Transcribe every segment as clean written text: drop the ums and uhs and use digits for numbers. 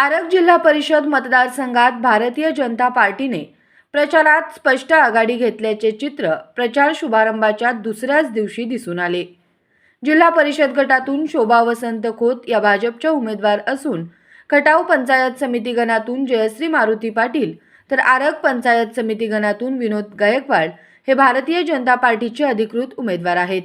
आरग जिल्हा परिषद मतदारसंघात भारतीय जनता पार्टीने प्रचारात स्पष्ट आघाडी घेतल्याचे चित्र प्रचार शुभारंभाच्या दुसऱ्याच दिवशी दिसून आले। जिल्हा परिषद गटातून शोभा वसंत खोत या भाजपच्या उमेदवार असून खटाव पंचायत समिती गणातून जयश्री मारुती पाटील तर आरग पंचायत समिती गणातून विनोद गायकवाड हे भारतीय जनता पार्टीचे अधिकृत उमेदवार आहेत।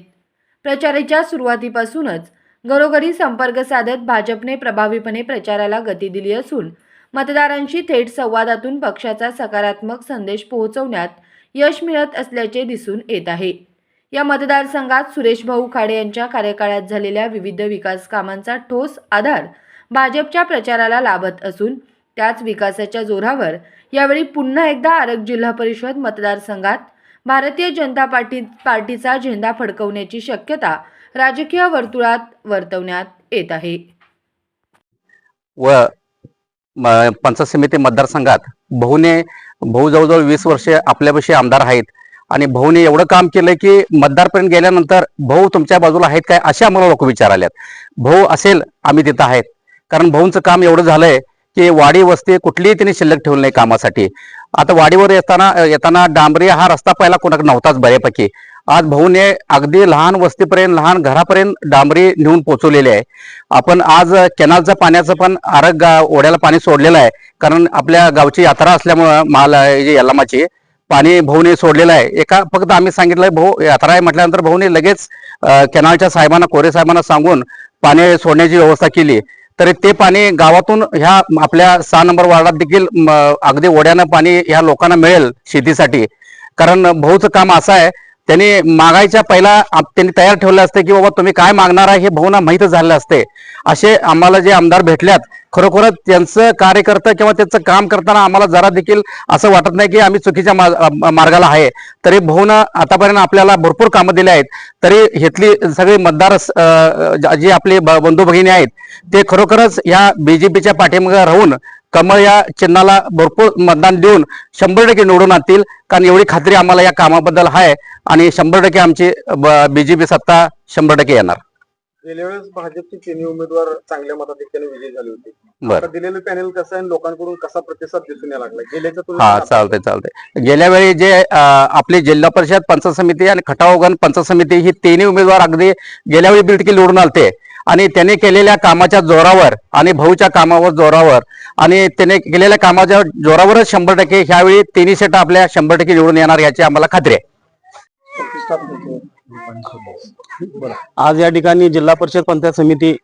प्रचाराच्या सुरुवातीपासूनच घरोघरी संपर्क साधत भाजपने प्रभावीपणे प्रचाराला गती दिली असून मतदारांशी थेट संवादातून पक्षाचा सकारात्मक संदेश पोहोचवण्यात यश मिळत असल्याचे दिसून येत आहे। या मतदारसंघात सुरेश भाऊ खाडे यांच्या कार्यकाळात झालेल्या विविध विकास कामांचा ठोस आधार भाजपच्या प्रचाराला लाभत असून त्याच विकासाच्या जोरावर यावेळी पुन्हा एकदा आरग जिल्हा परिषद मतदारसंघात भारतीय जनता पार्टीचा झेंडा फडकवण्याची शक्यता राजकीय वर्तुळात वर्तवण्यात येत आहे। व पंचायत समिती मतदारसंघात भाऊ जवळजवळ 20 वर्षे आपल्यापाशी आमदार आहेत आणि भाऊने एवढं काम केलं की मतदारपर्यंत गेल्यानंतर भाऊ तुमच्या बाजूला आहेत काय असे आम्हाला लोक विचाराल्यात। भाऊ असेल आम्ही तिथं आहेत, कारण भाऊंचं काम एवढं झालंय की वाडी वस्ती कुठलीही त्यांनी शिल्लक ठेवली नाही कामासाठी। आता वाडीवर येताना डांबरी हा रस्ता पहिला कोणाकडे नव्हताच बऱ्यापैकी। आज भाऊने अगदी लहान वस्तीपर्यंत लहान घरापर्यंत डांबरी नेऊन पोहोचवलेली आहे। आपण आज कॅनलच्या पाण्याचं पण आरग ओढ्याला पाणी सोडलेलं आहे, कारण आपल्या गावची यात्रा असल्यामुळं यल्लामाची पाणी भाऊने सोडलेलं आहे। एका फक्त आम्ही सांगितलंय भाऊ यात्रा आहे म्हटल्यानंतर भाऊने लगेच कॅनलच्या साहेबांना कोरे साहेबांना सांगून पाणी सोडण्याची व्यवस्था केली। तरी ते पाणी गावातून ह्या आपल्या 6 नंबर वार्डात देखील अगदी ओढ्यानं पाणी ह्या लोकांना मिळेल शेतीसाठी। कारण भाऊचं काम असं आहे, त्यांनी मागायच्या पहिला त्यांनी तयार ठेवलं असते की बाबा तुम्ही काय मागणार आहे हे भाऊंना माहीतच झालेलं असते। असे आम्हाला जे आमदार भेटल्यात खरोखरच त्यांचं कार्यकर्ता किंवा त्यांचं काम करताना आम्हाला जरा देखील असं वाटत नाही की आम्ही चुकीच्या मार्गाला आहे। तरी भाऊनं आतापर्यंत आपल्याला भरपूर कामं दिली आहेत। तरी घेतली सगळे मतदार जे आपले बंधू भगिनी आहेत ते खरोखरच या बीजेपीच्या पाठीमागे राहून कमळ या चिन्हाला भरपूर मतदान देऊन 100% निवडून आणतील, कारण एवढी खात्री आम्हाला या कामाबद्दल आहे आणि 100% आमची बीजेपी सत्ता 100% येणार। गेल्या वेळेस भाजपचे 3 उमेदवार चांगल्या मताधिक्याने विजयी झाले होते। आता दिलेलं पॅनल कसं आहे, लोकांकडून कसा प्रतिसाद दिसून यायला लागला गेल्याच्या तुलनेत? चालतंय। गेल्या वेळी जे आपली जिल्हा परिषद पंचायत समिती आणि खटावगण पंचायत समिती ही 3 उमेदवार अगदी गेल्या वेळी बिलटकी निवडून आलते आणि त्याने केलेल्या कामाच्या जोरावर आणि भाऊच्या कामावर जोरावर आणि त्याने केलेल्या कामाच्या जोरावरच 100% ह्यावेळी 3 सीट आपल्या 100% निवडून येणार याची आम्हाला खात्री आहे। आज या ठिकाणी जिल्हा परिषद पंचायत समिती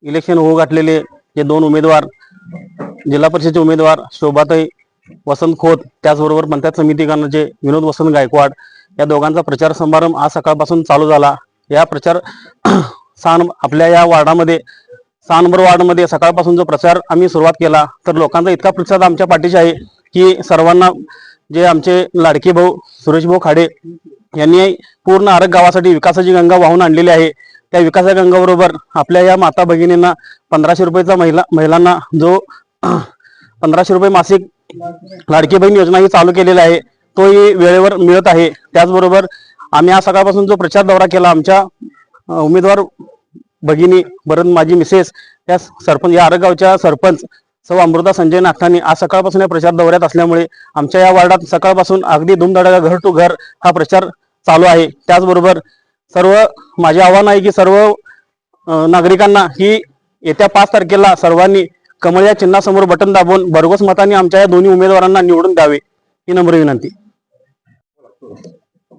इलेक्शन होऊ घातलेले जे 2 उमेदवार जिल्हा परिषदेचे उमेदवार शोभाताई वसंत खोत त्याचबरोबर पंचायत समिती गणाचे विनोद वसंत गायकवाड या दोघांचा प्रचार समारंभ आज सकाळपासून चालू झाला। या प्रचार आपल्या या वार्डामध्ये 6 नंबर वार्डमध्ये सकाळपासून जो प्रचार आम्ही सुरुवात केला तर लोकांचा इतका प्रतिसाद आमच्या पाठीशी आहे की सर्वांना जे आमचे लाडके भाऊ सुरेश भाऊ खाडे यांनी पूर्ण आरग गावासाठी विकासाची गंगा वाहून आणलेली आहे। त्या विकासाच्या गंगाबरोबर आपल्या या माता भगिनींना 1500 रुपयाचा महिलांना जो 1500 रुपये मासिक लाडकी बहीण योजना ही चालू केलेली आहे तोही वेळेवर मिळत आहे। त्याचबरोबर आम्ही आज सकाळपासून जो प्रचार दौरा केला आमच्या उमेदवार भगिनी बरं माझी मिसेस त्या सरपंच या आरग गावच्या सरपंच सौ अमृता संजय नागठाणे आज सकाळपासून या प्रचार दौऱ्यात असल्यामुळे आमच्या या वार्डात सकाळपासून अगदी धूमधडाका घर टू घर हा प्रचार चालू आहे। त्याचबरोबर माझे आव्हान आहे की सर्व नागरिकांना ही येत्या 5 तारखेला सर्वांनी कमळ या चिन्हासमोर बटन दाबून भरघोस मतांनी आमच्या या दोन्ही उमेदवारांना निवडून द्यावे ही नम्र विनंती।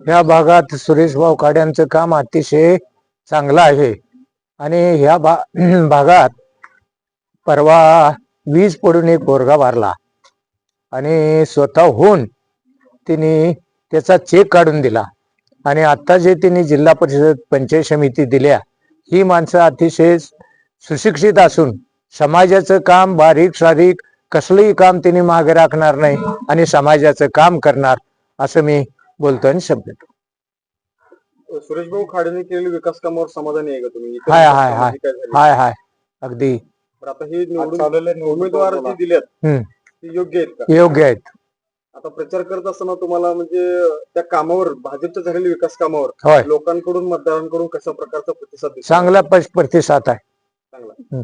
या भागात सुरेश भाऊ खाड्यांचं काम अतिशय चांगलं आहे आणि ह्या भागात परवा वीज पडून एक पोरगा वारला आणि स्वतःहून तिने त्याचा चेक काढून दिला आणि आता जे तिने जिल्हा परिषद पंचायत समिती दिल्या ही माणसं अतिशय सुशिक्षित असून समाजाचं काम बारीक सारीक कसलंही काम तिने मागे राखणार नाही आणि समाजाचं काम करणार असं मी बोलतो आणि शब्द। सुरेश भाऊ खाडेने केलेल्या विकास कामावर समाधानी आहे का तुम्ही? हाय अगदी। आता हे निवडून उमेदवार जे दिलेत ते योग्य आहेत का? योग्य आहेत। आता प्रचार करत असताना तुम्हाला म्हणजे त्या कामावर भाजपच्या झालेल्या विकास कामावर लोकांकडून मतदारांकडून कशा प्रकारचा प्रतिसाद? चांगला प्रतिसाद आहे। चांगला।